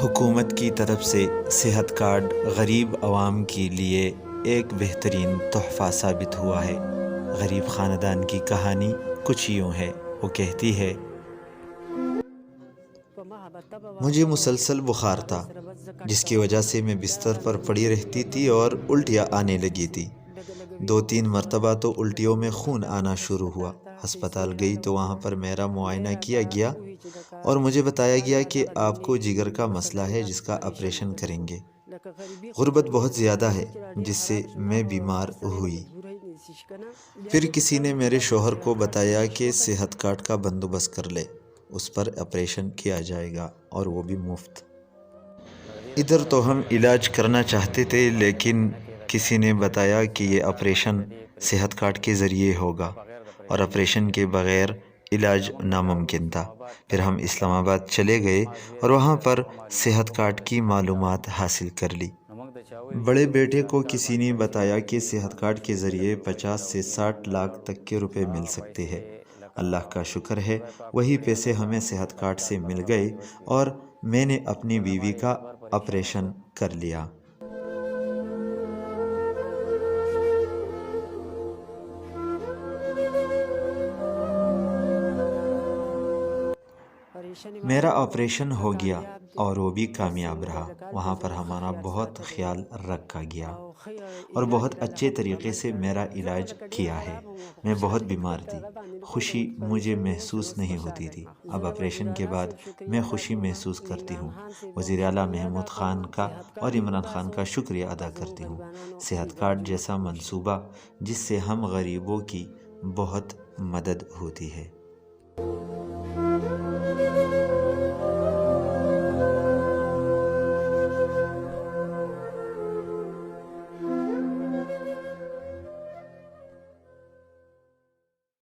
حکومت کی طرف سے صحت کارڈ غریب عوام کے لیے ایک بہترین تحفہ ثابت ہوا ہے۔ غریب خاندان کی کہانی کچھ یوں ہے۔ وہ کہتی ہے، مجھے مسلسل بخار تھا، جس کی وجہ سے میں بستر پر پڑی رہتی تھی اور الٹیاں آنے لگی تھی۔ 2-3 مرتبہ تو الٹیوں میں خون آنا شروع ہوا۔ ہسپتال گئی تو وہاں پر میرا معائنہ کیا گیا اور مجھے بتایا گیا کہ آپ کو جگر کا مسئلہ ہے جس کا آپریشن کریں گے۔ غربت بہت زیادہ ہے جس سے میں بیمار ہوئی۔ پھر کسی نے میرے شوہر کو بتایا کہ صحت کارڈ کا بندوبست کر لے، اس پر آپریشن کیا جائے گا اور وہ بھی مفت۔ ادھر تو ہم علاج کرنا چاہتے تھے لیکن کسی نے بتایا کہ یہ آپریشن صحت کارڈ کے ذریعے ہوگا اور آپریشن کے بغیر علاج ناممکن تھا۔ پھر ہم اسلام آباد چلے گئے اور وہاں پر صحت کارڈ کی معلومات حاصل کر لی۔ بڑے بیٹے کو کسی نے بتایا کہ صحت کارڈ کے ذریعے 50 سے 60 لاکھ تک کے روپے مل سکتے ہیں۔ اللہ کا شکر ہے وہی پیسے ہمیں صحت کارڈ سے مل گئے اور میں نے اپنی بیوی کا آپریشن کر لیا۔ میرا آپریشن ہو گیا اور وہ بھی کامیاب رہا۔ وہاں پر ہمارا بہت خیال رکھا گیا اور بہت اچھے طریقے سے میرا علاج کیا ہے۔ میں بہت بیمار تھی، خوشی مجھے محسوس نہیں ہوتی تھی۔ اب آپریشن کے بعد میں خوشی محسوس کرتی ہوں۔ وزیر اعلیٰ محمود خان کا اور عمران خان کا شکریہ ادا کرتی ہوں۔ صحت کارڈ جیسا منصوبہ جس سے ہم غریبوں کی بہت مدد ہوتی ہے۔